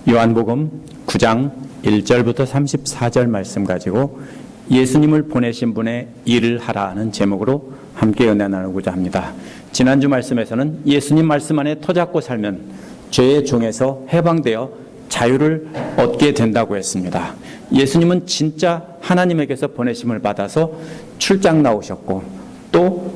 요한복음 9장 1절부터 34절 말씀 가지고 예수님을 보내신 분의 일을 하라는 제목으로 함께 은혜 나누고자 합니다. 지난주 말씀에서는 예수님 말씀 안에 터잡고 살면 죄의 종에서 해방되어 자유를 얻게 된다고 했습니다. 예수님은 진짜 하나님에게서 보내심을 받아서 출장 나오셨고 또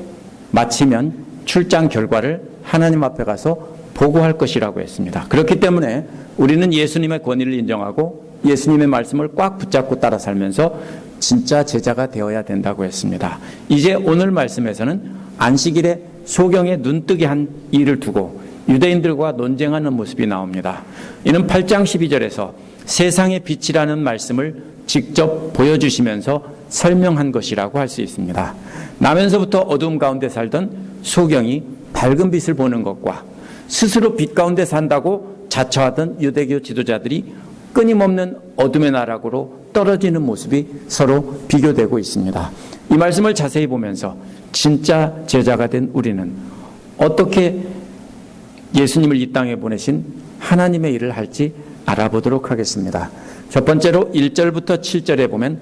마치면 출장 결과를 하나님 앞에 가서 보고할 것이라고 했습니다. 그렇기 때문에 우리는 예수님의 권위를 인정하고 예수님의 말씀을 꽉 붙잡고 따라 살면서 진짜 제자가 되어야 된다고 했습니다. 이제 오늘 말씀에서는 안식일에 소경에 눈뜨게 한 일을 두고 유대인들과 논쟁하는 모습이 나옵니다. 이는 8장 12절에서 세상의 빛이라는 말씀을 직접 보여주시면서 설명한 것이라고 할 수 있습니다. 나면서부터 어두움 가운데 살던 소경이 밝은 빛을 보는 것과 스스로 빛 가운데 산다고 자처하던 유대교 지도자들이 끊임없는 어둠의 나락으로 떨어지는 모습이 서로 비교되고 있습니다. 이 말씀을 자세히 보면서 진짜 제자가 된 우리는 어떻게 예수님을 이 땅에 보내신 하나님의 일을 할지 알아보도록 하겠습니다. 첫 번째로 1절부터 7절에 보면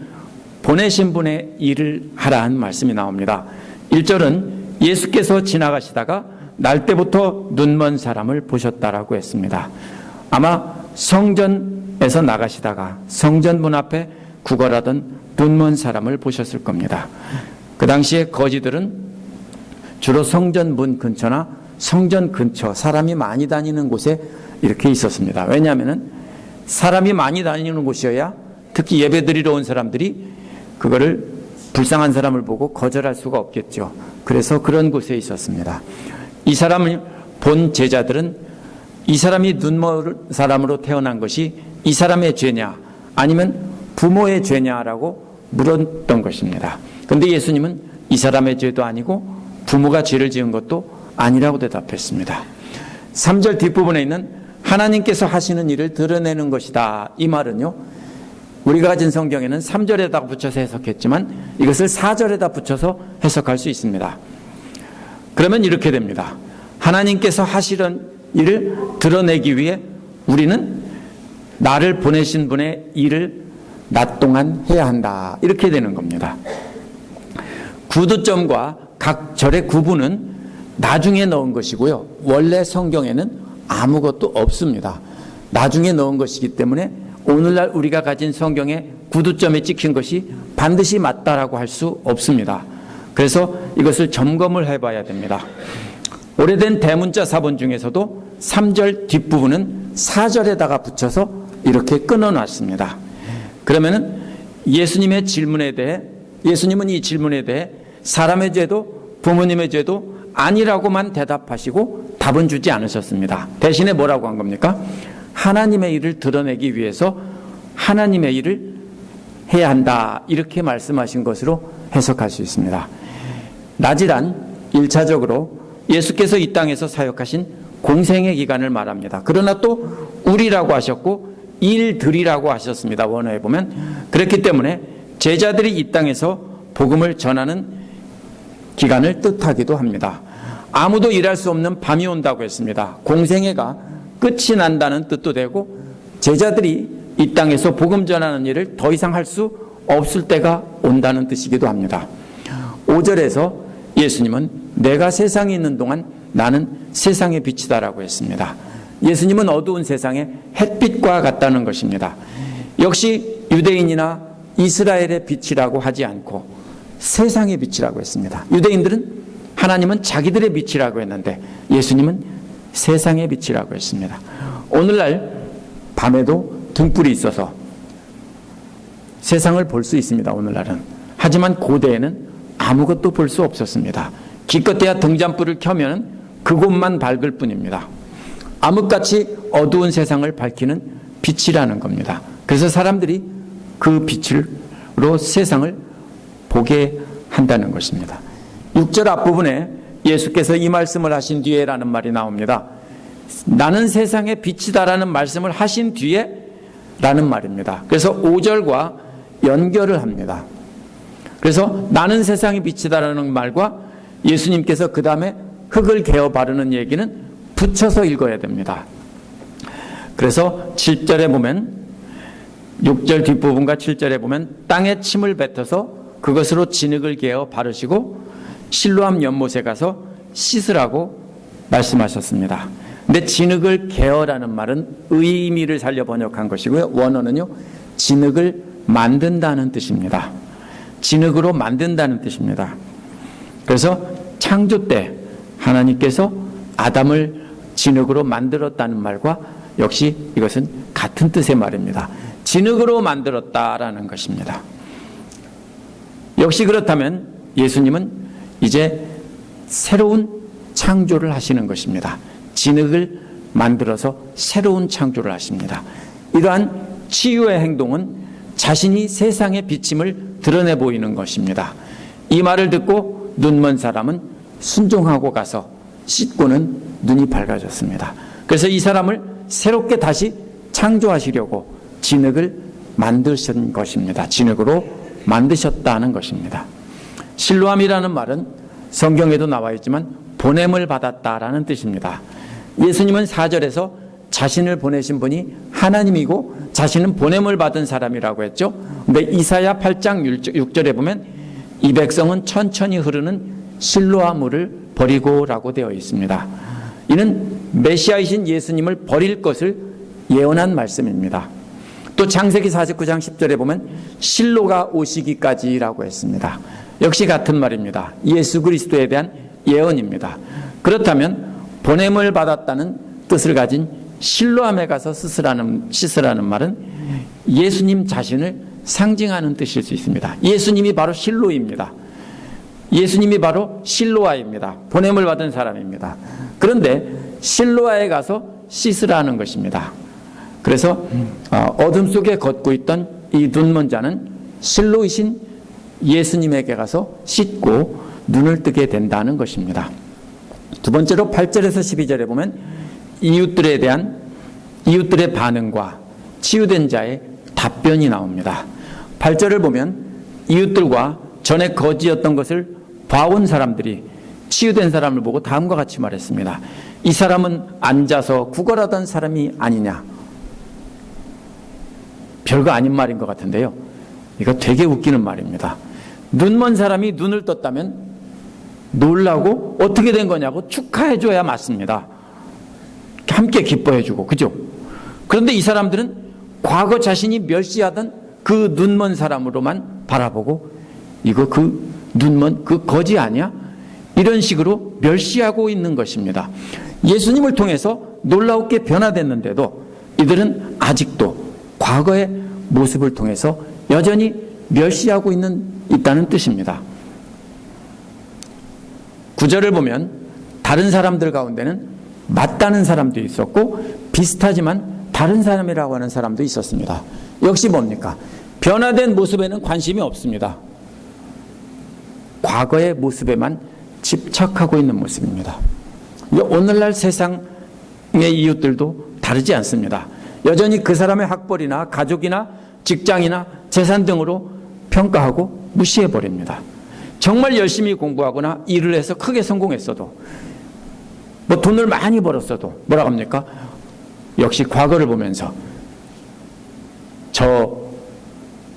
보내신 분의 일을 하라는 말씀이 나옵니다. 1절은 예수께서 지나가시다가 날 때부터 눈먼 사람을 보셨다라고 했습니다. 아마 성전에서 나가시다가 성전 문 앞에 구걸하던 눈먼 사람을 보셨을 겁니다. 그 당시에 거지들은 주로 성전 문 근처나 성전 근처 사람이 많이 다니는 곳에 이렇게 있었습니다. 왜냐하면 사람이 많이 다니는 곳이어야 특히 예배 드리러 온 사람들이 그거를 불쌍한 사람을 보고 거절할 수가 없겠죠. 그래서 그런 곳에 있었습니다. 이 사람을 본 제자들은 이 사람이 눈먼 사람으로 태어난 것이 이 사람의 죄냐 아니면 부모의 죄냐라고 물었던 것입니다. 그런데 예수님은 이 사람의 죄도 아니고 부모가 죄를 지은 것도 아니라고 대답했습니다. 3절 뒷부분에 있는 하나님께서 하시는 일을 드러내는 것이다. 이 말은요, 우리가 가진 성경에는 3절에다 붙여서 해석했지만 이것을 4절에다 붙여서 해석할 수 있습니다. 그러면 이렇게 됩니다. 하나님께서 하시는 일을 드러내기 위해 우리는 나를 보내신 분의 일을 낮 동안 해야 한다. 이렇게 되는 겁니다. 구두점과 각 절의 구분은 나중에 넣은 것이고요. 원래 성경에는 아무것도 없습니다. 나중에 넣은 것이기 때문에 오늘날 우리가 가진 성경에 구두점에 찍힌 것이 반드시 맞다라고 할 수 없습니다. 그래서 이것을 점검을 해봐야 됩니다. 오래된 대문자 사본 중에서도 3절 뒷부분은 4절에다가 붙여서 이렇게 끊어놨습니다. 그러면은 예수님의 질문에 대해 예수님은 이 질문에 대해 사람의 죄도 부모님의 죄도 아니라고만 대답하시고 답은 주지 않으셨습니다. 대신에 뭐라고 한 겁니까? 하나님의 일을 드러내기 위해서 하나님의 일을 해야 한다. 이렇게 말씀하신 것으로 해석할 수 있습니다. 나지란 1차적으로 예수께서 이 땅에서 사역하신 공생의 기간을 말합니다. 그러나 또 우리라고 하셨고 일들이라고 하셨습니다. 원어에 보면. 그렇기 때문에 제자들이 이 땅에서 복음을 전하는 기간을 뜻하기도 합니다. 아무도 일할 수 없는 밤이 온다고 했습니다. 공생애가 끝이 난다는 뜻도 되고 제자들이 이 땅에서 복음 전하는 일을 더 이상 할 수 없을 때가 온다는 뜻이기도 합니다. 5절에서 예수님은 내가 세상에 있는 동안 나는 세상의 빛이다라고 했습니다. 예수님은 어두운 세상의 햇빛과 같다는 것입니다. 역시 유대인이나 이스라엘의 빛이라고 하지 않고 세상의 빛이라고 했습니다. 유대인들은 하나님은 자기들의 빛이라고 했는데 예수님은 세상의 빛이라고 했습니다. 오늘날 밤에도 등불이 있어서 세상을 볼 수 있습니다. 오늘날은. 하지만 고대에는 아무것도 볼 수 없었습니다. 기껏해야 등잔불을 켜면 그곳만 밝을 뿐입니다. 암흑같이 어두운 세상을 밝히는 빛이라는 겁니다. 그래서 사람들이 그 빛으로 세상을 보게 한다는 것입니다. 6절 앞부분에 예수께서 이 말씀을 하신 뒤에라는 말이 나옵니다. 나는 세상의 빛이다라는 말씀을 하신 뒤에 라는 말입니다. 그래서 5절과 연결을 합니다. 그래서 나는 세상의 빛이다라는 말과 예수님께서 그 다음에 흙을 개어 바르는 얘기는 붙여서 읽어야 됩니다. 그래서 7절에 보면 6절 뒷부분과 7절에 보면 땅에 침을 뱉어서 그것으로 진흙을 개어 바르시고 실로암 연못에 가서 씻으라고 말씀하셨습니다. 근데 진흙을 개어라는 말은 의미를 살려 번역한 것이고요. 원어는요, 진흙을 만든다는 뜻입니다. 진흙으로 만든다는 뜻입니다. 그래서 창조 때 하나님께서 아담을 진흙으로 만들었다는 말과 역시 이것은 같은 뜻의 말입니다. 진흙으로 만들었다라는 것입니다. 역시 그렇다면 예수님은 이제 새로운 창조를 하시는 것입니다. 진흙을 만들어서 새로운 창조를 하십니다. 이러한 치유의 행동은 자신이 세상의 비침을 드러내 보이는 것입니다. 이 말을 듣고 눈먼 사람은 순종하고 가서 씻고는 눈이 밝아졌습니다. 그래서 이 사람을 새롭게 다시 창조하시려고 진흙을 만드신 것입니다. 진흙으로 만드셨다는 것입니다. 실로암이라는 말은 성경에도 나와 있지만 보냄을 받았다라는 뜻입니다. 예수님은 4절에서 자신을 보내신 분이 하나님이고 자신은 보냄을 받은 사람이라고 했죠. 근데 이사야 8장 6절에 보면 이 백성은 천천히 흐르는 실로암물을 버리고라고 되어 있습니다. 이는 메시아이신 예수님을 버릴 것을 예언한 말씀입니다. 또 창세기 49장 10절에 보면 실로가 오시기까지라고 했습니다. 역시 같은 말입니다. 예수 그리스도에 대한 예언입니다. 그렇다면 보냄을 받았다는 뜻을 가진 실로암에 가서 씻으라는 말은 예수님 자신을 상징하는 뜻일 수 있습니다. 예수님이 바로 실로입니다. 예수님이 바로 실로아입니다. 보냄을 받은 사람입니다. 그런데 실로아에 가서 씻으라는 것입니다. 그래서 어둠 속에 걷고 있던 이 눈먼 자는 실로이신 예수님에게 가서 씻고 눈을 뜨게 된다는 것입니다. 두 번째로 8절에서 12절에 보면 이웃들의 반응과 치유된 자의 답변이 나옵니다. 8절을 보면 이웃들과 전에 거지였던 것을 봐온 사람들이 치유된 사람을 보고 다음과 같이 말했습니다. 이 사람은 앉아서 구걸하던 사람이 아니냐. 별거 아닌 말인 것 같은데요. 이거 되게 웃기는 말입니다. 눈먼 사람이 눈을 떴다면 놀라고 어떻게 된 거냐고 축하해줘야 맞습니다. 함께 기뻐해주고, 그죠? 그런데 이 사람들은 과거 자신이 멸시하던 그 눈먼 사람으로만 바라보고 이거 그 눈먼 그 거지 아니야? 이런 식으로 멸시하고 있는 것입니다. 예수님을 통해서 놀라웠게 변화됐는데도 이들은 아직도 과거의 모습을 통해서 여전히 멸시하고 있다는 뜻입니다. 9절을 보면 다른 사람들 가운데는 맞다는 사람도 있었고 비슷하지만 다른 사람이라고 하는 사람도 있었습니다. 역시 뭡니까? 변화된 모습에는 관심이 없습니다. 과거의 모습에만 집착하고 있는 모습입니다. 오늘날 세상의 이웃들도 다르지 않습니다. 여전히 그 사람의 학벌이나 가족이나 직장이나 재산 등으로 평가하고 무시해버립니다. 정말 열심히 공부하거나 일을 해서 크게 성공했어도 뭐 돈을 많이 벌었어도 뭐라고 합니까? 역시 과거를 보면서 저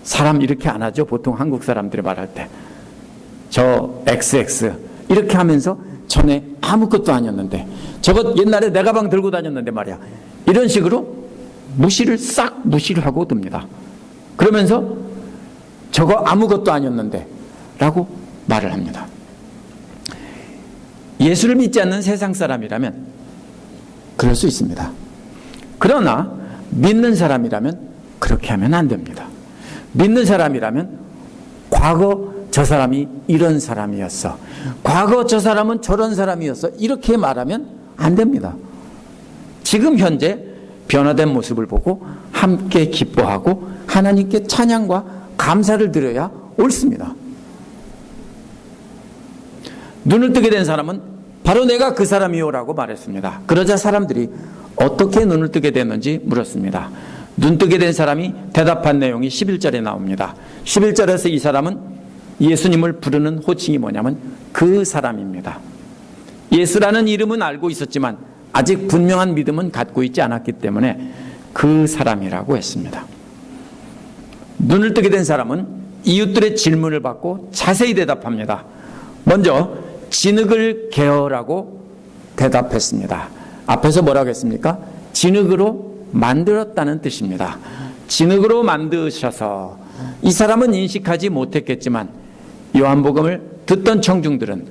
사람 이렇게 안 하죠. 보통 한국 사람들이 말할 때 저 XX 이렇게 하면서 전에 아무것도 아니었는데 저것 옛날에 내 가방 들고 다녔는데 말이야. 이런 식으로 싹 무시를 하고 듭니다. 그러면서 저거 아무것도 아니었는데 라고 말을 합니다. 예수를 믿지 않는 세상 사람이라면 그럴 수 있습니다. 그러나 믿는 사람이라면 그렇게 하면 안 됩니다. 믿는 사람이라면 과거 저 사람이 이런 사람이었어. 과거 저 사람은 저런 사람이었어. 이렇게 말하면 안 됩니다. 지금 현재 변화된 모습을 보고 함께 기뻐하고 하나님께 찬양과 감사를 드려야 옳습니다. 눈을 뜨게 된 사람은 바로 내가 그 사람이요라고 말했습니다. 그러자 사람들이 어떻게 눈을 뜨게 됐는지 물었습니다. 눈 뜨게 된 사람이 대답한 내용이 11절에 나옵니다. 11절에서 이 사람은 예수님을 부르는 호칭이 뭐냐면 그 사람입니다. 예수라는 이름은 알고 있었지만 아직 분명한 믿음은 갖고 있지 않았기 때문에 그 사람이라고 했습니다. 눈을 뜨게 된 사람은 이웃들의 질문을 받고 자세히 대답합니다. 먼저 진흙을 개어라고 대답했습니다. 앞에서 뭐라고 했습니까? 진흙으로 만들었다는 뜻입니다. 진흙으로 만드셔서, 이 사람은 인식하지 못했겠지만 요한복음을 듣던 청중들은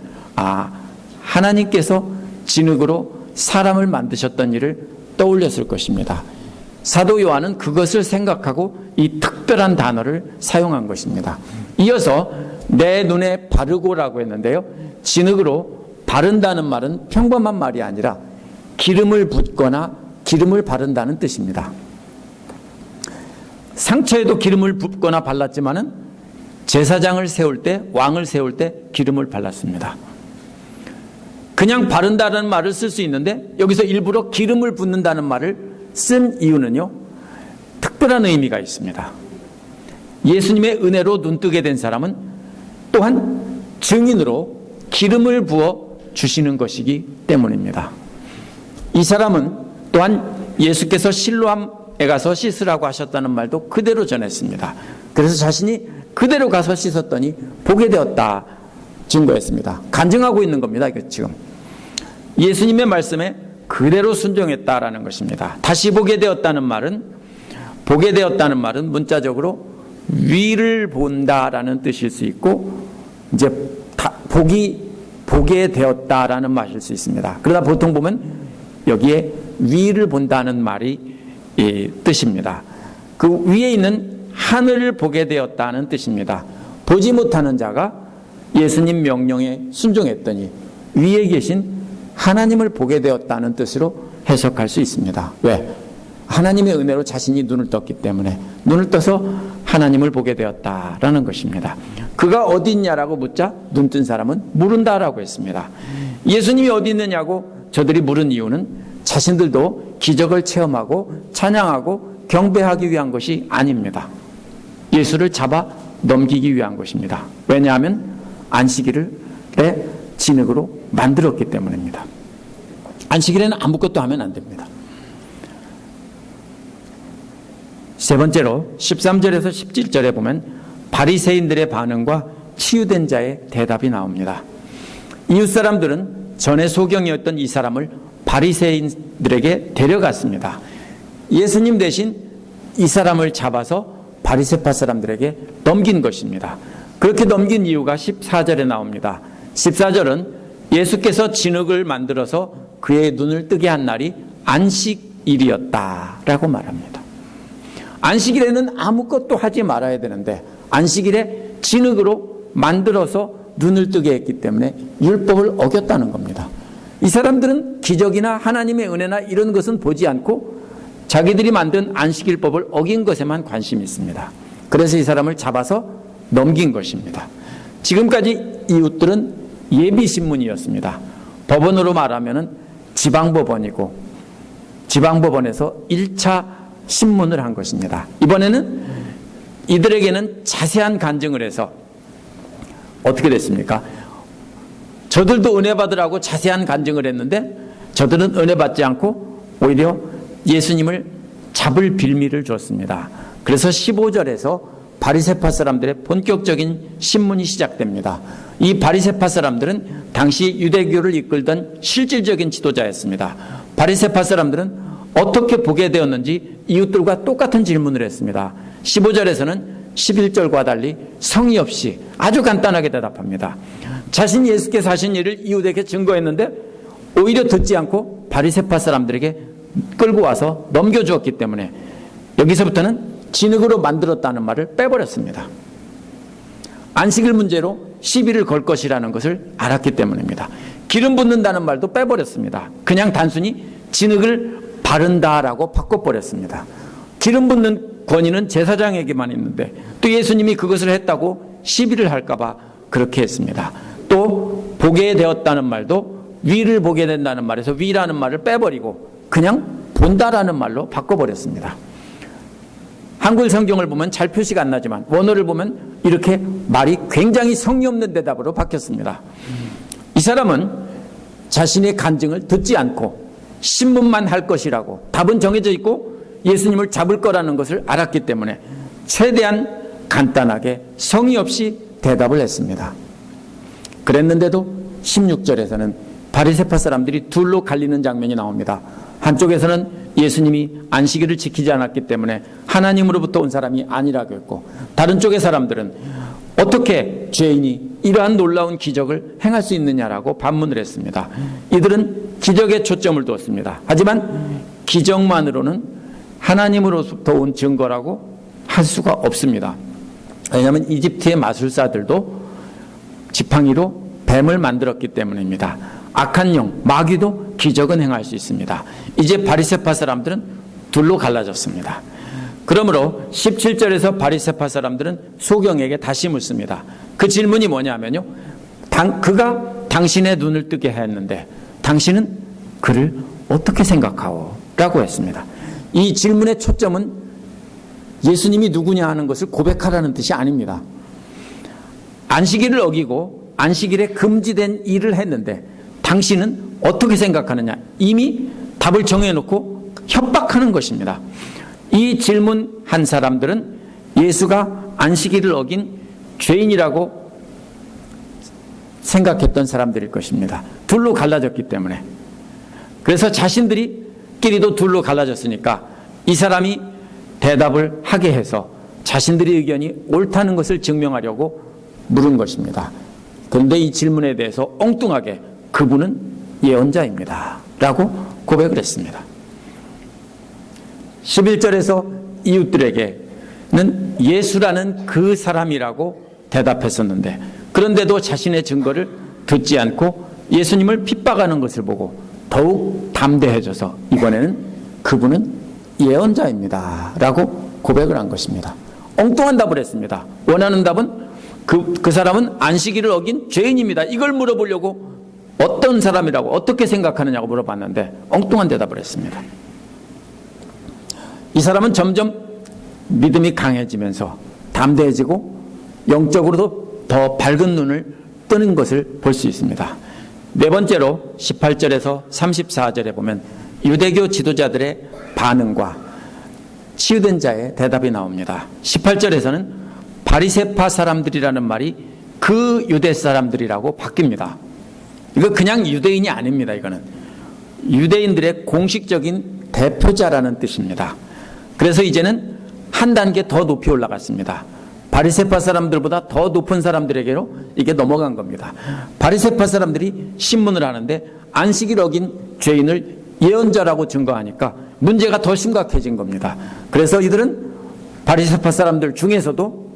하나님께서 진흙으로 사람을 만드셨던 일을 떠올렸을 것입니다. 사도 요한은 그것을 생각하고 이 특별한 단어를 사용한 것입니다. 이어서 내 눈에 바르고라고 했는데요, 진흙으로 바른다는 말은 평범한 말이 아니라 기름을 붓거나 기름을 바른다는 뜻입니다. 상처에도 기름을 붓거나 발랐지만은 제사장을 세울 때, 왕을 세울 때 기름을 발랐습니다. 그냥 바른다는 말을 쓸 수 있는데 여기서 일부러 기름을 붓는다는 말을 쓴 이유는요, 특별한 의미가 있습니다. 예수님의 은혜로 눈뜨게 된 사람은 또한 증인으로 기름을 부어 주시는 것이기 때문입니다. 이 사람은 또한 예수께서 실로암에 가서 씻으라고 하셨다는 말도 그대로 전했습니다. 그래서 자신이 그대로 가서 씻었더니 보게 되었다 증거했습니다. 간증하고 있는 겁니다. 이거 지금 예수님의 말씀에 그대로 순종했다라는 것입니다. 다시 보게 되었다는 말은 문자적으로 위를 본다라는 뜻일 수 있고, 이제 보게 되었다라는 말일 수 있습니다. 그러다 보통 보면 여기에 위를 본다는 말이 뜻입니다. 그 위에 있는 하늘을 보게 되었다는 뜻입니다. 보지 못하는 자가 예수님 명령에 순종했더니 위에 계신 하나님을 보게 되었다는 뜻으로 해석할 수 있습니다. 왜? 하나님의 은혜로 자신이 눈을 떴기 때문에 눈을 떠서 하나님을 보게 되었다라는 것입니다. 그가 어디 있냐라고 묻자 눈 뜬 사람은 모른다라고 했습니다. 예수님이 어디 있느냐고 저들이 물은 이유는 자신들도 기적을 체험하고 찬양하고 경배하기 위한 것이 아닙니다. 예수를 잡아 넘기기 위한 것입니다. 왜냐하면 안식일을 진흙으로 만들었기 때문입니다. 안식일에는 아무것도 하면 안 됩니다. 세 번째로 13절에서 17절에 보면 바리새인들의 반응과 치유된 자의 대답이 나옵니다. 이웃 사람들은 전에 소경이었던 이 사람을 바리새인들에게 데려갔습니다. 예수님 대신 이 사람을 잡아서 바리새파 사람들에게 넘긴 것입니다. 그렇게 넘긴 이유가 14절에 나옵니다. 14절은 예수께서 진흙을 만들어서 그의 눈을 뜨게 한 날이 안식일이었다라고 말합니다. 안식일에는 아무것도 하지 말아야 되는데 안식일에 진흙으로 만들어서 눈을 뜨게 했기 때문에 율법을 어겼다는 겁니다. 이 사람들은 기적이나 하나님의 은혜나 이런 것은 보지 않고 자기들이 만든 안식일법을 어긴 것에만 관심이 있습니다. 그래서 이 사람을 잡아서 넘긴 것입니다. 지금까지 이웃들은 예비신문이었습니다. 법원으로 말하면 지방법원이고 지방법원에서 1차 신문을 한 것입니다. 이번에는 이들에게는 자세한 간증을 해서 어떻게 됐습니까? 저들도 은혜 받으라고 자세한 간증을 했는데 저들은 은혜 받지 않고 오히려 예수님을 잡을 빌미를 줬습니다. 그래서 15절에서 바리새파 사람들의 본격적인 신문이 시작됩니다. 이 바리새파 사람들은 당시 유대교를 이끌던 실질적인 지도자였습니다. 바리새파 사람들은 어떻게 보게 되었는지 이웃들과 똑같은 질문을 했습니다. 15절에서는 11절과 달리 성의 없이 아주 간단하게 대답합니다. 자신이 예수께서 하신 일을 이웃에게 증거했는데 오히려 듣지 않고 바리새파 사람들에게 끌고 와서 넘겨주었기 때문에 여기서부터는 진흙으로 만들었다는 말을 빼버렸습니다. 안식일 문제로 시비를 걸 것이라는 것을 알았기 때문입니다. 기름 붓는다는 말도 빼버렸습니다. 그냥 단순히 진흙을 바른다라고 바꿔버렸습니다. 기름 붓는 권위는 제사장에게만 있는데 또 예수님이 그것을 했다고 시비를 할까봐 그렇게 했습니다. 또 보게 되었다는 말도 위를 보게 된다는 말에서 위라는 말을 빼버리고 그냥 본다라는 말로 바꿔버렸습니다. 한글 성경을 보면 잘 표시가 안 나지만 원어를 보면 이렇게 말이 굉장히 성의 없는 대답으로 바뀌었습니다. 이 사람은 자신의 간증을 듣지 않고 신문만 할 것이라고 답은 정해져 있고 예수님을 잡을 거라는 것을 알았기 때문에 최대한 간단하게 성의 없이 대답을 했습니다. 그랬는데도 16절에서는 바리새파 사람들이 둘로 갈리는 장면이 나옵니다. 한쪽에서는 예수님이 안식일을 지키지 않았기 때문에 하나님으로부터 온 사람이 아니라고 했고, 다른 쪽의 사람들은 어떻게 죄인이 이러한 놀라운 기적을 행할 수 있느냐라고 반문을 했습니다. 이들은 기적에 초점을 두었습니다. 하지만 기적만으로는 하나님으로부터 온 증거라고 할 수가 없습니다. 왜냐하면 이집트의 마술사들도 지팡이로 뱀을 만들었기 때문입니다. 악한 영, 마귀도 기적은 행할 수 있습니다. 이제 바리새파 사람들은 둘로 갈라졌습니다. 그러므로 17절에서 바리새파 사람들은 소경에게 다시 묻습니다. 그 질문이 뭐냐면요, 그가 당신의 눈을 뜨게 했는데 당신은 그를 어떻게 생각하오? 라고 했습니다. 이 질문의 초점은 예수님이 누구냐 하는 것을 고백하라는 뜻이 아닙니다. 안식일을 어기고 안식일에 금지된 일을 했는데 당신은 어떻게 생각하느냐, 이미 답을 정해놓고 협박하는 것입니다. 이 질문한 사람들은 예수가 안식일을 어긴 죄인이라고 생각했던 사람들일 것입니다. 둘로 갈라졌기 때문에. 그래서 자신들끼리도 둘로 갈라졌으니까 이 사람이 대답을 하게 해서 자신들의 의견이 옳다는 것을 증명하려고 물은 것입니다. 그런데 이 질문에 대해서 엉뚱하게 그분은 예언자입니다 라고 고백을 했습니다. 11절에서 이웃들에게는 예수라는 그 사람이라고 대답했었는데, 그런데도 자신의 증거를 듣지 않고 예수님을 핍박하는 것을 보고 더욱 담대해져서 이번에는 그분은 예언자입니다 라고 고백을 한 것입니다. 엉뚱한 답을 했습니다. 원하는 답은 그 사람은 안식일을 어긴 죄인입니다, 이걸 물어보려고 어떤 사람이라고 어떻게 생각하느냐고 물어봤는데 엉뚱한 대답을 했습니다. 이 사람은 점점 믿음이 강해지면서 담대해지고 영적으로도 더 밝은 눈을 뜨는 것을 볼 수 있습니다. 네 번째로 18절에서 34절에 보면 유대교 지도자들의 반응과 치유된 자의 대답이 나옵니다. 18절에서는 바리새파 사람들이라는 말이 그 유대 사람들이라고 바뀝니다. 이거 그냥 유대인이 아닙니다. 이거는 유대인들의 공식적인 대표자라는 뜻입니다. 그래서 이제는 한 단계 더 높이 올라갔습니다. 바리새파 사람들보다 더 높은 사람들에게로 이게 넘어간 겁니다. 바리새파 사람들이 신문을 하는데 안식일 어긴 죄인을 예언자라고 증거하니까 문제가 더 심각해진 겁니다. 그래서 이들은 바리새파 사람들 중에서도,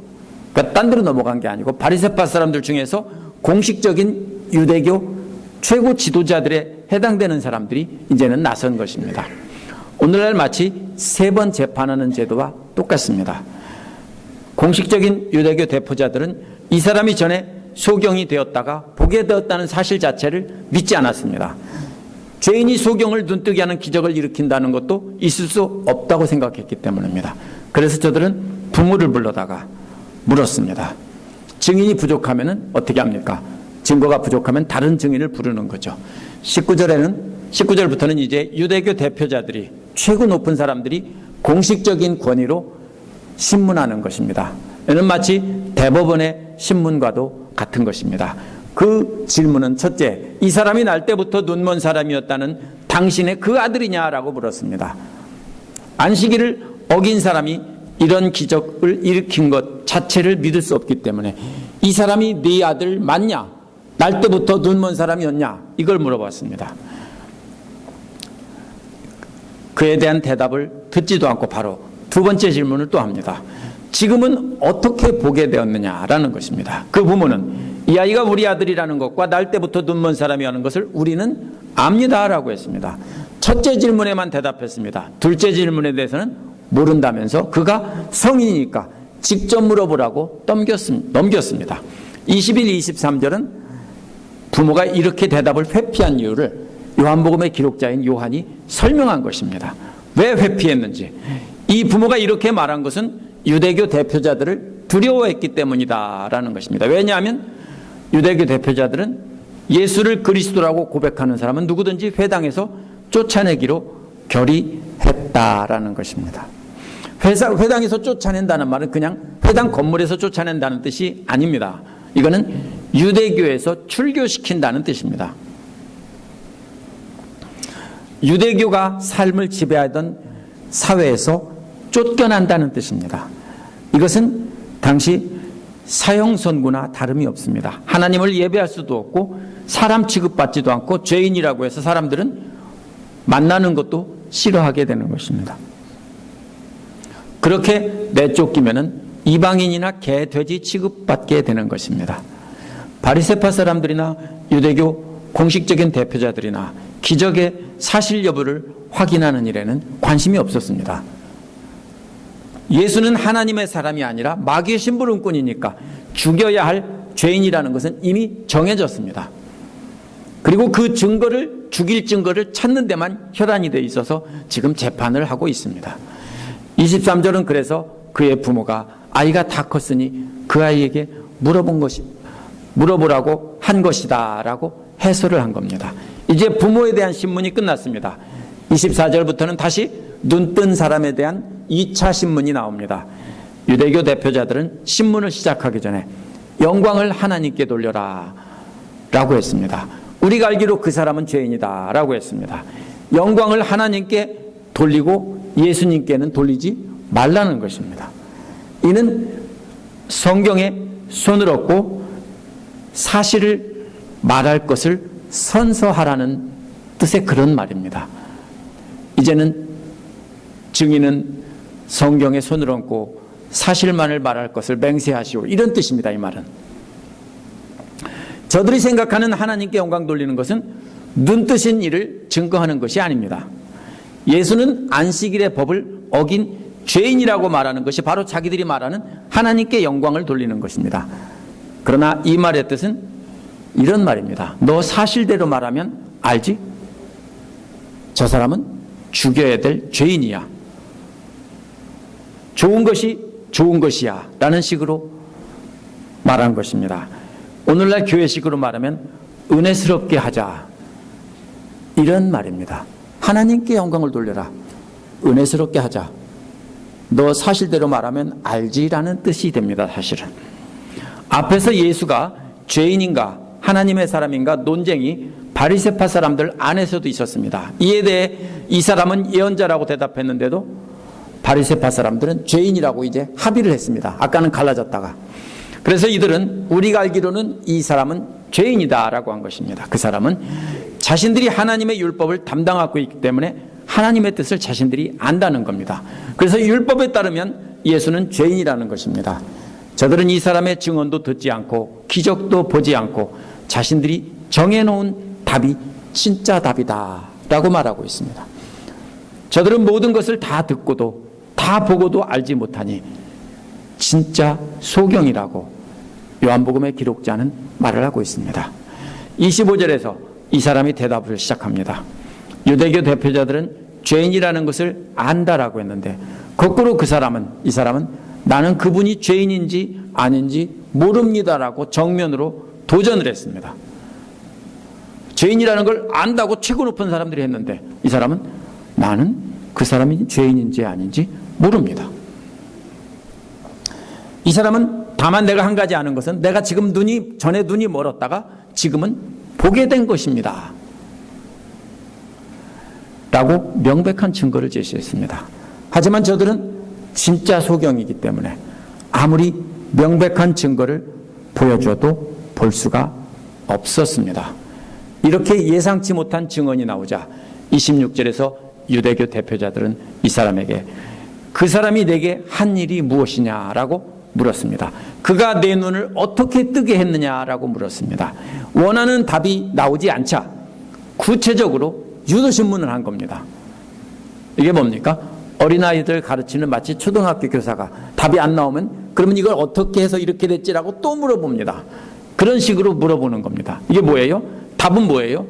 그러니까 딴 데로 넘어간 게 아니고 바리새파 사람들 중에서 공식적인 유대교 최고 지도자들에 해당되는 사람들이 이제는 나선 것입니다. 오늘날 마치 세 번 재판하는 제도와 똑같습니다. 공식적인 유대교 대표자들은 이 사람이 전에 소경이 되었다가 보게 되었다는 사실 자체를 믿지 않았습니다. 죄인이 소경을 눈뜨게 하는 기적을 일으킨다는 것도 있을 수 없다고 생각했기 때문입니다. 그래서 저들은 부모를 불러다가 물었습니다. 증인이 부족하면 어떻게 합니까? 증거가 부족하면 다른 증인을 부르는 거죠. 19절부터는 이제 유대교 대표자들이, 최고 높은 사람들이 공식적인 권위로 신문하는 것입니다. 이는 마치 대법원의 신문과도 같은 것입니다. 그 질문은 첫째, 이 사람이 날 때부터 눈먼 사람이었다는 당신의 그 아들이냐라고 물었습니다. 안식일을 어긴 사람이 이런 기적을 일으킨 것 자체를 믿을 수 없기 때문에 이 사람이 네 아들 맞냐? 날 때부터 눈먼 사람이었냐? 이걸 물어봤습니다. 그에 대한 대답을 듣지도 않고 바로 두 번째 질문을 또 합니다. 지금은 어떻게 보게 되었느냐라는 것입니다. 그 부모는 이 아이가 우리 아들이라는 것과 날 때부터 눈먼 사람이라는 것을 우리는 압니다라고 했습니다. 첫째 질문에만 대답했습니다. 둘째 질문에 대해서는 모른다면서 그가 성인이니까 직접 물어보라고 넘겼습니다. 21, 23절은 부모가 이렇게 대답을 회피한 이유를 요한복음의 기록자인 요한이 설명한 것입니다. 왜 회피했는지. 이 부모가 이렇게 말한 것은 유대교 대표자들을 두려워했기 때문이다라는 것입니다. 왜냐하면 유대교 대표자들은 예수를 그리스도라고 고백하는 사람은 누구든지 회당에서 쫓아내기로 결의했다라는 것입니다. 회당에서 쫓아낸다는 말은 그냥 회당 건물에서 쫓아낸다는 뜻이 아닙니다. 이거는 유대교에서 출교시킨다는 뜻입니다. 유대교가 삶을 지배하던 사회에서 쫓겨난다는 뜻입니다. 이것은 당시 사형선고나 다름이 없습니다. 하나님을 예배할 수도 없고 사람 취급받지도 않고 죄인이라고 해서 사람들은 만나는 것도 싫어하게 되는 것입니다. 그렇게 내쫓기면은 이방인이나 개, 돼지 취급받게 되는 것입니다. 바리새파 사람들이나 유대교 공식적인 대표자들이나 기적의 사실 여부를 확인하는 일에는 관심이 없었습니다. 예수는 하나님의 사람이 아니라 마귀의 심부름꾼이니까 죽여야 할 죄인이라는 것은 이미 정해졌습니다. 그리고 그 증거를, 죽일 증거를 찾는 데만 혈안이 되어 있어서 지금 재판을 하고 있습니다. 23절은 그래서 그의 부모가 아이가 다 컸으니 그 아이에게 물어보라고 한 것이다 라고 해설을 한 겁니다. 이제 부모에 대한 신문이 끝났습니다. 24절부터는 다시 눈뜬 사람에 대한 2차 신문이 나옵니다. 유대교 대표자들은 신문을 시작하기 전에 영광을 하나님께 돌려라 라고 했습니다. 우리가 알기로 그 사람은 죄인이다 라고 했습니다. 영광을 하나님께 돌리고 예수님께는 돌리지 말라는 것입니다. 이는 성경에 손을 얹고 사실을 말할 것을 선서하라는 뜻의 그런 말입니다. 이제는 증인은 성경에 손을 얹고 사실만을 말할 것을 맹세하시오, 이런 뜻입니다. 이 말은 저들이 생각하는 하나님께 영광 돌리는 것은 눈뜨신 일을 증거하는 것이 아닙니다. 예수는 안식일의 법을 어긴 죄인이라고 말하는 것이 바로 자기들이 말하는 하나님께 영광을 돌리는 것입니다. 그러나 이 말의 뜻은 이런 말입니다. 너 사실대로 말하면 알지? 저 사람은 죽여야 될 죄인이야. 좋은 것이 좋은 것이야 라는 식으로 말한 것입니다. 오늘날 교회식으로 말하면 은혜스럽게 하자, 이런 말입니다. 하나님께 영광을 돌려라, 은혜스럽게 하자, 너 사실대로 말하면 알지라는 뜻이 됩니다. 사실은 앞에서 예수가 죄인인가 하나님의 사람인가 논쟁이 바리새파 사람들 안에서도 있었습니다. 이에 대해 이 사람은 예언자라고 대답했는데도 바리새파 사람들은 죄인이라고 이제 합의를 했습니다. 아까는 갈라졌다가. 그래서 이들은 우리가 알기로는 이 사람은 죄인이다라고 한 것입니다. 그 사람은 자신들이 하나님의 율법을 담당하고 있기 때문에 하나님의 뜻을 자신들이 안다는 겁니다. 그래서 율법에 따르면 예수는 죄인이라는 것입니다. 저들은 이 사람의 증언도 듣지 않고 기적도 보지 않고 자신들이 정해놓은 답이 진짜 답이다 라고 말하고 있습니다. 저들은 모든 것을 다 듣고도 다 보고도 알지 못하니 진짜 소경이라고 요한복음의 기록자는 말을 하고 있습니다. 25절에서 이 사람이 대답을 시작합니다. 유대교 대표자들은 죄인이라는 것을 안다라고 했는데 거꾸로 이 사람은 나는 그분이 죄인인지 아닌지 모릅니다라고 정면으로 도전을 했습니다. 죄인이라는 걸 안다고 최고 높은 사람들이 했는데 이 사람은 나는 그 사람이 죄인인지 아닌지 모릅니다. 이 사람은 다만 내가 한 가지 아는 것은 내가 지금 전에 눈이 멀었다가 지금은 보게 된 것입니다 라고 명백한 증거를 제시했습니다. 하지만 저들은 진짜 소경이기 때문에 아무리 명백한 증거를 보여줘도 볼 수가 없었습니다. 이렇게 예상치 못한 증언이 나오자 26절에서 유대교 대표자들은 이 사람에게 그 사람이 내게 한 일이 무엇이냐라고 물었습니다. 그가 내 눈을 어떻게 뜨게 했느냐라고 물었습니다. 원하는 답이 나오지 않자 구체적으로 유도신문을 한 겁니다. 이게 뭡니까? 어린아이들 가르치는 마치 초등학교 교사가 답이 안 나오면 그러면 이걸 어떻게 해서 이렇게 됐지라고 또 물어봅니다. 그런 식으로 물어보는 겁니다. 이게 뭐예요? 답은 뭐예요?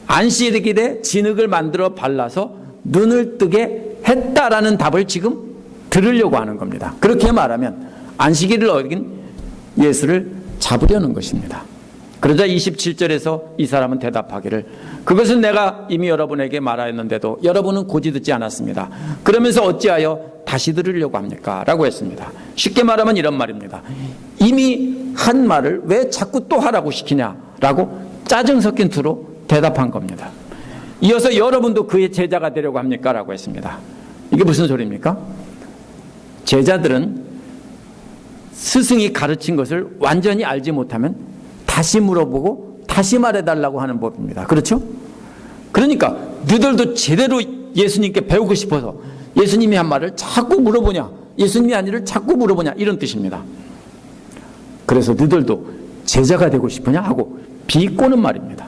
안식일에 진흙을 만들어 발라서 눈을 뜨게 했다라는 답을 지금 들으려고 하는 겁니다. 그렇게 말하면 안식일을 어긴 예수를 잡으려는 것입니다. 그러자 27절에서 이 사람은 대답하기를 그것은 내가 이미 여러분에게 말하였는데도 여러분은 고지 듣지 않았습니다. 그러면서 어찌하여 다시 들으려고 합니까? 라고 했습니다. 쉽게 말하면 이런 말입니다. 이미 한 말을 왜 자꾸 또 하라고 시키냐라고 짜증 섞인 투로 대답한 겁니다. 이어서 여러분도 그의 제자가 되려고 합니까? 라고 했습니다. 이게 무슨 소리입니까? 제자들은 스승이 가르친 것을 완전히 알지 못하면 다시 물어보고 다시 말해달라고 하는 법입니다. 그렇죠? 그러니까 너희들도 제대로 예수님께 배우고 싶어서 예수님이 한 말을 자꾸 물어보냐, 예수님이 한 일을 자꾸 물어보냐, 이런 뜻입니다. 그래서 너희들도 제자가 되고 싶으냐 하고 비꼬는 말입니다.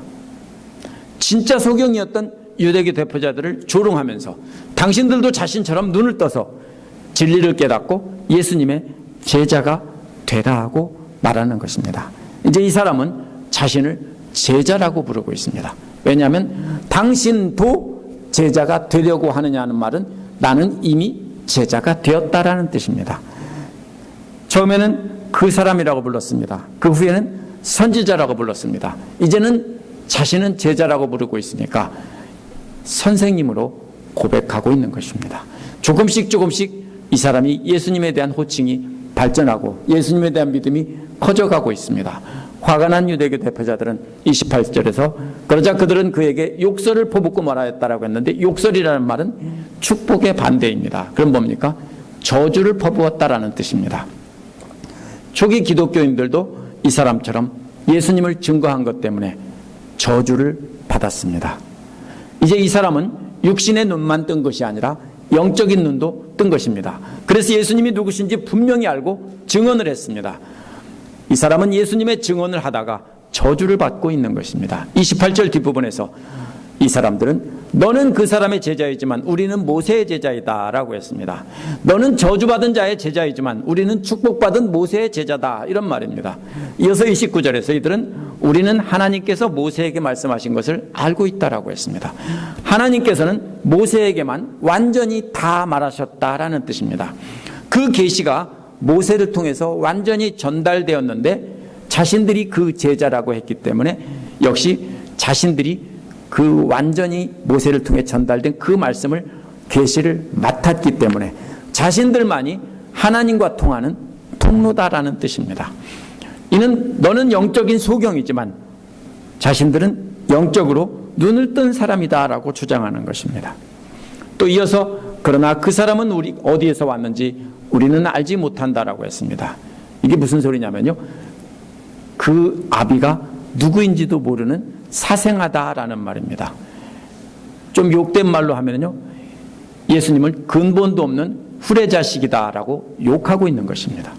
진짜 소경이었던 유대교 대표자들을 조롱하면서 당신들도 자신처럼 눈을 떠서 진리를 깨닫고 예수님의 제자가 되라 하고 말하는 것입니다. 이제 이 사람은 자신을 제자라고 부르고 있습니다. 왜냐하면 당신도 제자가 되려고 하느냐는 말은 나는 이미 제자가 되었다라는 뜻입니다. 처음에는 그 사람이라고 불렀습니다. 그 후에는 선지자라고 불렀습니다. 이제는 자신은 제자라고 부르고 있으니까 선생님으로 고백하고 있는 것입니다. 조금씩 이 사람이 예수님에 대한 호칭이 발전하고 예수님에 대한 믿음이 커져가고 있습니다. 화가 난 유대교 대표자들은 28절에서 그러자 그들은 그에게 욕설을 퍼붓고 말하였다라고 했는데 욕설이라는 말은 축복의 반대입니다. 그럼 뭡니까? 저주를 퍼부었다라는 뜻입니다. 초기 기독교인들도 이 사람처럼 예수님을 증거한 것 때문에 저주를 받았습니다. 이제 이 사람은 육신의 눈만 뜬 것이 아니라 영적인 눈도 뜬 것입니다. 그래서 예수님이 누구신지 분명히 알고 증언을 했습니다. 이 사람은 예수님의 증언을 하다가 저주를 받고 있는 것입니다. 28절 뒷부분에서 이 사람들은 너는 그 사람의 제자이지만 우리는 모세의 제자이다 라고 했습니다. 너는 저주받은 자의 제자이지만 우리는 축복받은 모세의 제자다, 이런 말입니다. 이어서 29절에서 이들은 우리는 하나님께서 모세에게 말씀하신 것을 알고 있다라고 했습니다. 하나님께서는 모세에게만 완전히 다 말하셨다라는 뜻입니다. 그 계시가 모세를 통해서 완전히 전달되었는데 자신들이 그 제자라고 했기 때문에 역시 자신들이 그 완전히 모세를 통해 전달된 그 말씀을 계시를 맡았기 때문에 자신들만이 하나님과 통하는 통로다라는 뜻입니다. 이는 너는 영적인 소경이지만 자신들은 영적으로 눈을 뜬 사람이다라고 주장하는 것입니다. 또 이어서 그러나 그 사람은 우리 어디에서 왔는지 우리는 알지 못한다라고 했습니다. 이게 무슨 소리냐면요, 그 아비가 누구인지도 모르는 사생아다라는 말입니다. 좀 욕된 말로 하면요, 예수님을 근본도 없는 후레자식이다라고 욕하고 있는 것입니다.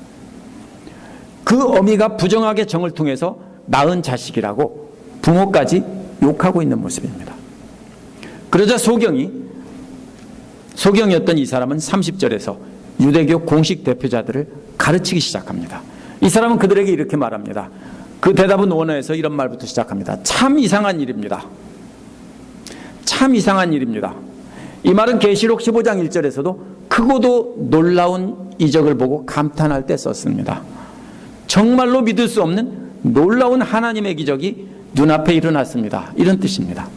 그 어미가 부정하게 정을 통해서 낳은 자식이라고 부모까지 욕하고 있는 모습입니다. 그러자 소경이었던 이 사람은 30절에서 유대교 공식 대표자들을 가르치기 시작합니다. 이 사람은 그들에게 이렇게 말합니다. 그 대답은 원어에서 이런 말부터 시작합니다. 참 이상한 일입니다. 참 이상한 일입니다. 이 말은 계시록 15장 1절에서도 크고도 놀라운 이적을 보고 감탄할 때 썼습니다. 정말로 믿을 수 없는 놀라운 하나님의 기적이 눈앞에 일어났습니다, 이런 뜻입니다.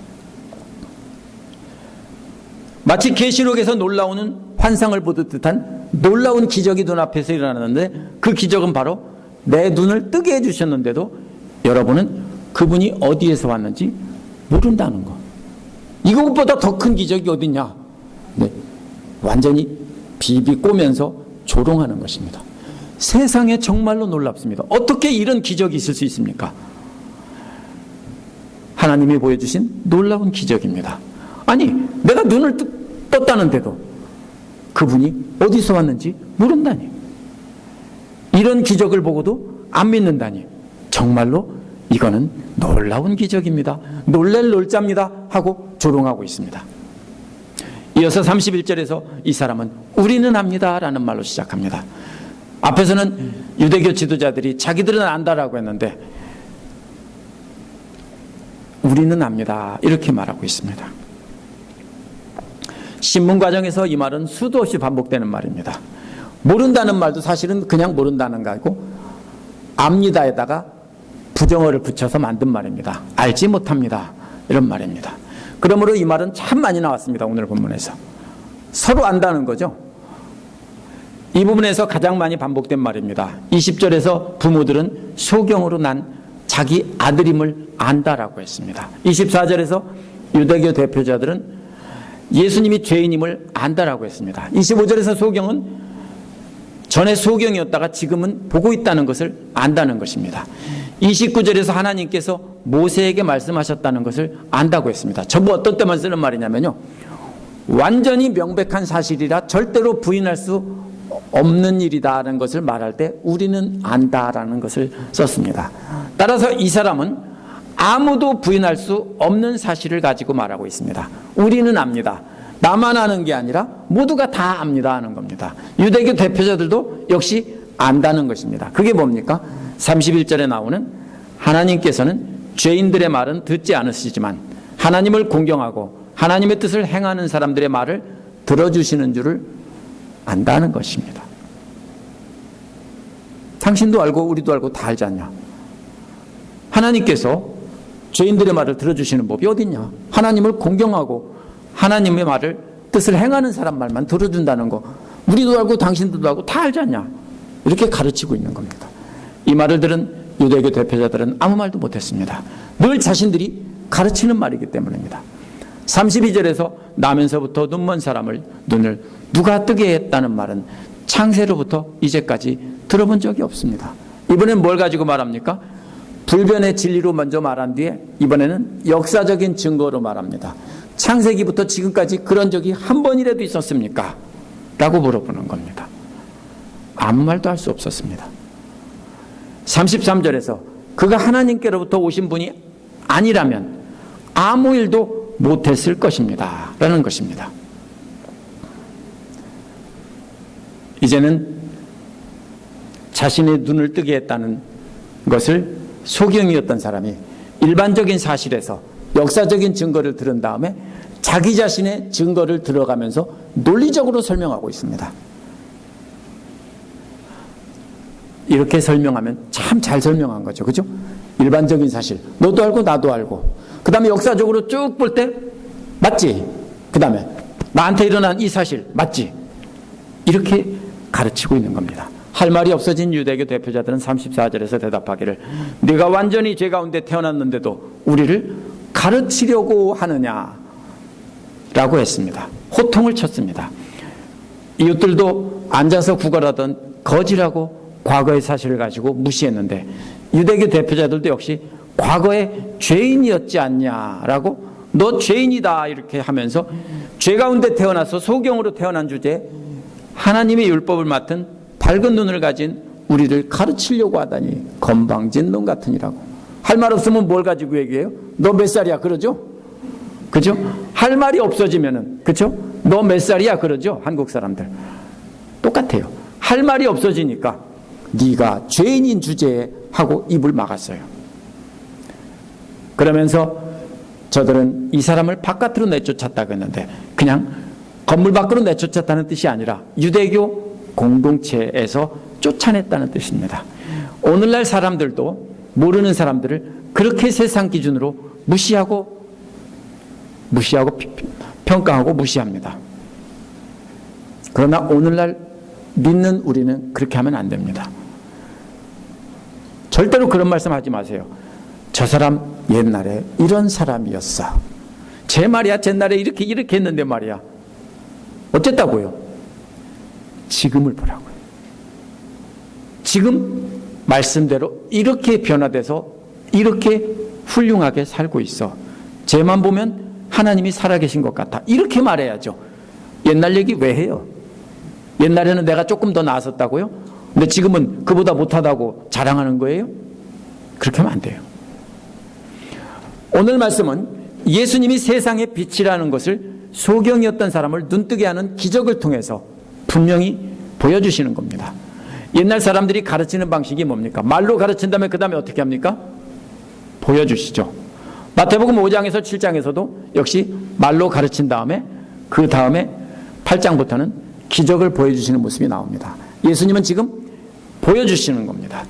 마치 계시록에서 놀라운 환상을 보듯 듯한 놀라운 기적이 눈앞에서 일어났는데 그 기적은 바로 내 눈을 뜨게 해주셨는데도 여러분은 그분이 어디에서 왔는지 모른다는 것. 이것보다 더 큰 기적이 어딨냐? 네, 완전히 비비꼬면서 조롱하는 것입니다. 세상에 정말로 놀랍습니다. 어떻게 이런 기적이 있을 수 있습니까? 하나님이 보여주신 놀라운 기적입니다. 아니, 내가 눈을 떴다는데도 그분이 어디서 왔는지 모른다니, 이런 기적을 보고도 안 믿는다니, 정말로 이거는 놀라운 기적입니다, 놀랄 놀자입니다 하고 조롱하고 있습니다. 이어서 31절에서 이 사람은 우리는 압니다 라는 말로 시작합니다. 앞에서는 유대교 지도자들이 자기들은 안다라고 했는데 우리는 압니다 이렇게 말하고 있습니다. 신문 과정에서 이 말은 수도 없이 반복되는 말입니다. 모른다는 말도 사실은 그냥 모른다는 거고 압니다에다가 부정어를 붙여서 만든 말입니다. 알지 못합니다. 이런 말입니다. 그러므로 이 말은 참 많이 나왔습니다. 오늘 본문에서. 서로 안다는 거죠. 이 부분에서 가장 많이 반복된 말입니다. 20절에서 부모들은 소경으로 난 자기 아들임을 안다라고 했습니다. 24절에서 유대교 대표자들은 예수님이 죄인임을 안다라고 했습니다. 25절에서 소경은 전에 소경이었다가 지금은 보고 있다는 것을 안다는 것입니다. 29절에서 하나님께서 모세에게 말씀하셨다는 것을 안다고 했습니다. 전부 어떤 때만 쓰는 말이냐면요, 완전히 명백한 사실이라 절대로 부인할 수 없는 일이다라는 것을 말할 때 우리는 안다라는 것을 썼습니다. 따라서 이 사람은 아무도 부인할 수 없는 사실을 가지고 말하고 있습니다. 우리는 압니다. 나만 아는 게 아니라 모두가 다 압니다 하는 겁니다. 유대교 대표자들도 역시 안다는 것입니다. 그게 뭡니까? 31절에 나오는 하나님께서는 죄인들의 말은 듣지 않으시지만 하나님을 공경하고 하나님의 뜻을 행하는 사람들의 말을 들어주시는 줄을 안다는 것입니다. 당신도 알고 우리도 알고 다 알지 않냐? 하나님께서 죄인들의 말을 들어주시는 법이 어딨냐? 하나님을 공경하고 하나님의 말을 뜻을 행하는 사람 말만 들어준다는 거 우리도 알고 당신도 알고 다 알지 않냐? 이렇게 가르치고 있는 겁니다. 이 말을 들은 유대교 대표자들은 아무 말도 못했습니다. 늘 자신들이 가르치는 말이기 때문입니다. 32절에서 나면서부터 눈먼 사람을 눈을 누가 뜨게 했다는 말은 창세로부터 이제까지 들어본 적이 없습니다. 이번엔 뭘 가지고 말합니까? 불변의 진리로 먼저 말한 뒤에 이번에는 역사적인 증거로 말합니다. 창세기부터 지금까지 그런 적이 한 번이라도 있었습니까? 라고 물어보는 겁니다. 아무 말도 할 수 없었습니다. 33절에서 그가 하나님께로부터 오신 분이 아니라면 아무 일도 못했을 것입니다 라는 것입니다. 이제는 자신의 눈을 뜨게 했다는 것을 소경이었던 사람이 일반적인 사실에서 역사적인 증거를 들은 다음에 자기 자신의 증거를 들어가면서 논리적으로 설명하고 있습니다. 이렇게 설명하면 참 잘 설명한 거죠. 그죠? 일반적인 사실. 너도 알고 나도 알고. 그 다음에 역사적으로 쭉 볼 때 맞지? 그 다음에 나한테 일어난 이 사실 맞지? 이렇게 가르치고 있는 겁니다. 할 말이 없어진 유대교 대표자들은 34절에서 대답하기를 네가 완전히 죄 가운데 태어났는데도 우리를 가르치려고 하느냐 라고 했습니다. 호통을 쳤습니다. 이웃들도 앉아서 구걸하던 거지라고 과거의 사실을 가지고 무시했는데 유대교 대표자들도 역시 과거에 죄인이었지 않냐라고 너 죄인이다 이렇게 하면서 죄 가운데 태어나서 소경으로 태어난 주제에 하나님의 율법을 맡은 밝은 눈을 가진 우리를 가르치려고 하다니 건방진 놈 같으니라고. 할 말 없으면 뭘 가지고 얘기해요? 너 몇 살이야 그러죠? 그죠? 할 말이 없어지면은 그죠? 너 몇 살이야 그러죠? 한국 사람들 똑같아요. 할 말이 없어지니까 네가 죄인인 주제에 하고 입을 막았어요. 그러면서 저들은 이 사람을 바깥으로 내쫓았다고 했는데 그냥 건물 밖으로 내쫓았다는 뜻이 아니라 유대교 공동체에서 쫓아냈다는 뜻입니다. 오늘날 사람들도 모르는 사람들을 그렇게 세상 기준으로 무시하고 평가하고 무시합니다. 그러나 오늘날 믿는 우리는 그렇게 하면 안 됩니다. 절대로 그런 말씀하지 마세요. 저 사람 옛날에 이런 사람이었어. 제 말이야. 옛날에 이렇게 했는데 말이야. 어쨌다고요? 지금을 보라고요. 지금 말씀대로 이렇게 변화돼서 이렇게 훌륭하게 살고 있어. 쟤만 보면 하나님이 살아계신 것 같아. 이렇게 말해야죠. 옛날 얘기 왜 해요? 옛날에는 내가 조금 더 나았었다고요? 근데 지금은 그보다 못하다고 자랑하는 거예요? 그렇게 하면 안 돼요. 오늘 말씀은 예수님이 세상의 빛이라는 것을 소경이었던 사람을 눈뜨게 하는 기적을 통해서 분명히 보여주시는 겁니다. 옛날 사람들이 가르치는 방식이 뭡니까? 말로 가르친 다음에 그 다음에 어떻게 합니까? 보여주시죠. 마태복음 5장에서 7장에서도 역시 말로 가르친 다음에 그 다음에 8장부터는 기적을 보여주시는 모습이 나옵니다. 예수님은 지금 보여주시는 겁니다.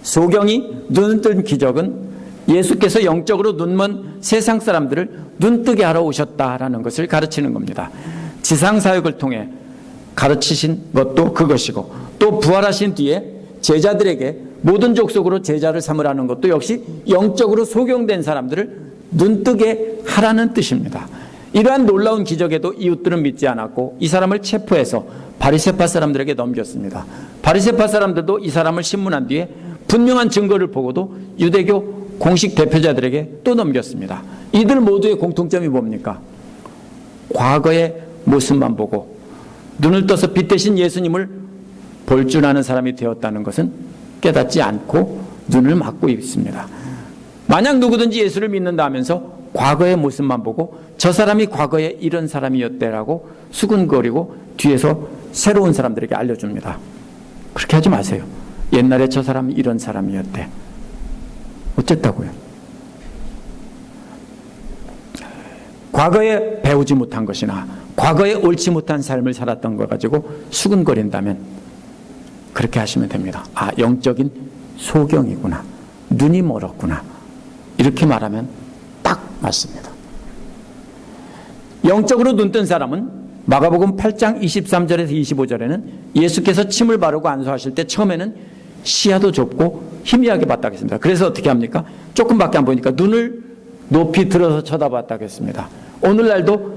소경이 눈을 뜬 기적은 예수께서 영적으로 눈먼 세상 사람들을 눈뜨게 하러 오셨다라는 것을 가르치는 겁니다. 지상사역을 통해 가르치신 것도 그것이고, 또 부활하신 뒤에 제자들에게 모든 족속으로 제자를 삼으라는 것도 역시 영적으로 소경된 사람들을 눈뜨게 하라는 뜻입니다. 이러한 놀라운 기적에도 이웃들은 믿지 않았고 이 사람을 체포해서 바리새파 사람들에게 넘겼습니다. 바리새파 사람들도 이 사람을 신문한 뒤에 분명한 증거를 보고도 유대교 공식 대표자들에게 또 넘겼습니다. 이들 모두의 공통점이 뭡니까? 과거의 모습만 보고 눈을 떠서 빛 대신 예수님을 볼 줄 아는 사람이 되었다는 것은 깨닫지 않고 눈을 막고 있습니다. 만약 누구든지 예수를 믿는다 하면서 과거의 모습만 보고 저 사람이 과거에 이런 사람이었대라고 수근거리고 뒤에서 새로운 사람들에게 알려줍니다. 그렇게 하지 마세요. 옛날에 저 사람이 이런 사람이었대. 어쨌다고요? 과거에 배우지 못한 것이나 과거에 옳지 못한 삶을 살았던 걸 가지고 수근거린다면 그렇게 하시면 됩니다. 아, 영적인 소경이구나. 눈이 멀었구나. 이렇게 말하면 딱 맞습니다. 영적으로 눈뜬 사람은 마가복음 8장 23절에서 25절에는 예수께서 침을 바르고 안수하실 때 처음에는 시야도 좁고 희미하게 봤다고 했습니다. 그래서 어떻게 합니까? 조금밖에 안 보니까 눈을 높이 들어서 쳐다봤다고 했습니다. 오늘날도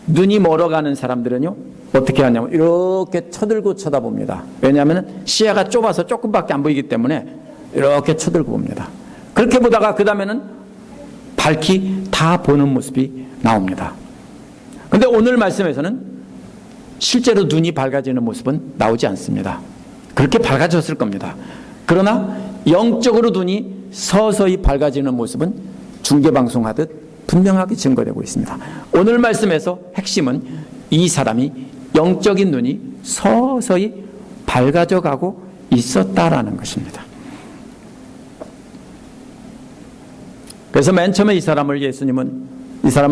눈이 멀어가는 사람들은요, 어떻게 하냐면 이렇게 쳐들고 쳐다봅니다. 왜냐하면 시야가 좁아서 조금밖에 안 보이기 때문에 이렇게 쳐들고 봅니다. 그렇게 보다가 그 다음에는 밝히 다 보는 모습이 나옵니다. 그런데 오늘 말씀에서는 실제로 눈이 밝아지는 모습은 나오지 않습니다. 그렇게 밝아졌을 겁니다. 그러나 영적으로 눈이 서서히 밝아지는 모습은 중계방송하듯 분명하게 증거되고 있습니다. 오늘 말씀에서 핵심은 이 사람이 영적인 눈이 서서히 밝아져 가고 있었다라는 것입니다. 그래서 맨 처음에 이 사람은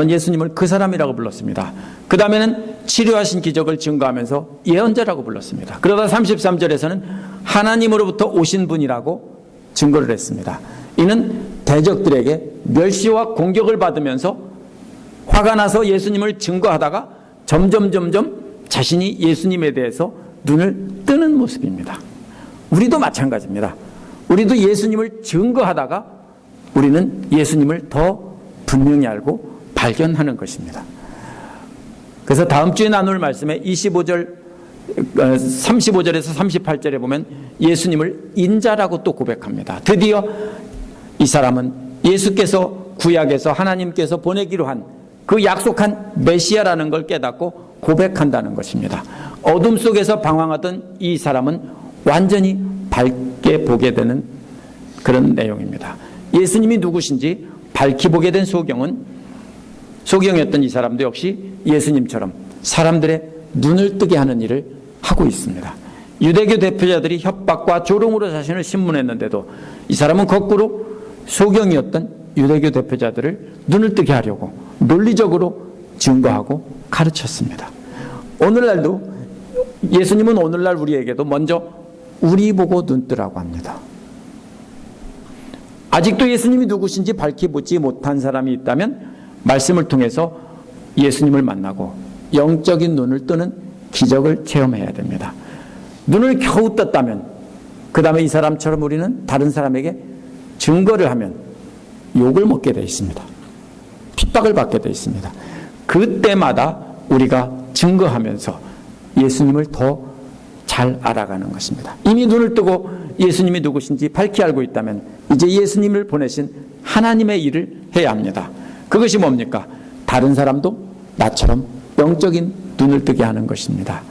예수님을 그 사람이라고 불렀습니다. 그 다음에는 치료하신 기적을 증거하면서 예언자라고 불렀습니다. 그러다 33절에서는 하나님으로부터 오신 분이라고 증거를 했습니다. 이는 대적들에게 멸시와 공격을 받으면서 화가 나서 예수님을 증거하다가 점점 자신이 예수님에 대해서 눈을 뜨는 모습입니다. 우리도 마찬가지입니다. 우리도 예수님을 증거하다가 우리는 예수님을 더 분명히 알고 발견하는 것입니다. 그래서 다음 주에 나눌 말씀에 35절에서 38절에 보면 예수님을 인자라고 또 고백합니다. 드디어 이 사람은 예수께서 구약에서 하나님께서 보내기로 한 그 약속한 메시아라는 걸 깨닫고 고백한다는 것입니다. 어둠 속에서 방황하던 이 사람은 완전히 밝게 보게 되는 그런 내용입니다. 예수님이 누구신지 밝히 보게 된 소경이었던 이 사람도 역시 예수님처럼 사람들의 눈을 뜨게 하는 일을 하고 있습니다. 유대교 대표자들이 협박과 조롱으로 자신을 신문했는데도 이 사람은 거꾸로 소경이었던 유대교 대표자들을 눈을 뜨게 하려고 논리적으로 증거하고 가르쳤습니다. 오늘날도 예수님은 오늘날 우리에게도 먼저 우리 보고 눈 뜨라고 합니다. 아직도 예수님이 누구신지 밝히 보지 못한 사람이 있다면 말씀을 통해서 예수님을 만나고 영적인 눈을 뜨는 기적을 체험해야 됩니다. 눈을 겨우 떴다면 그 다음에 이 사람처럼 우리는 다른 사람에게 증거를 하면 욕을 먹게 되어 있습니다. 핍박을 받게 되어 있습니다. 그때마다 우리가 증거하면서 예수님을 더 잘 알아가는 것입니다. 이미 눈을 뜨고 예수님이 누구신지 밝히 알고 있다면 이제 예수님을 보내신 하나님의 일을 해야 합니다. 그것이 뭡니까? 다른 사람도 나처럼 영적인 눈을 뜨게 하는 것입니다.